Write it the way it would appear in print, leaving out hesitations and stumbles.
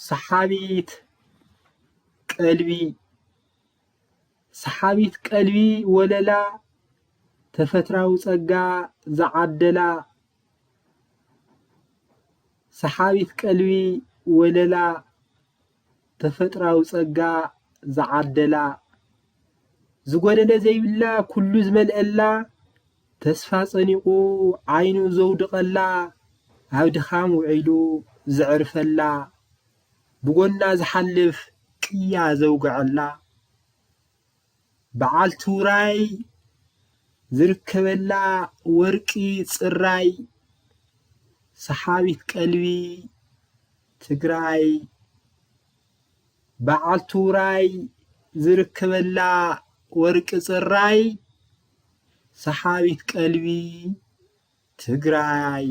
ሰሓቢት ቀልቢ ሰሓቢት ቀልቢ ወለላ ተፈጥራዊ ጸጋ ዝዓደላ ሰሓቢት ቀልቢ ወለላ ተፈጥራዊ ጸጋ ዝዓደላ ዝጎደለ ዘይብላ ኩሉ ዝመልአላ ተስፋ ጸኒቁ ዓይኑ ዘውድቐላ ኣብ ድኻም ውዒሉ ዝዕርፈላ ብጎና ዝሓልፍ ቅያ ዘውግዐላ በዓልቲ ውራይ ዝርከበላ ወርቂ ጽራይ ሰሓቢት ቀልቢ ትግራይ በዓልቲ ውራይ ዝርከበላ ወርቂ ጽራይ ሰሓቢት ቀልቢ ትግራይ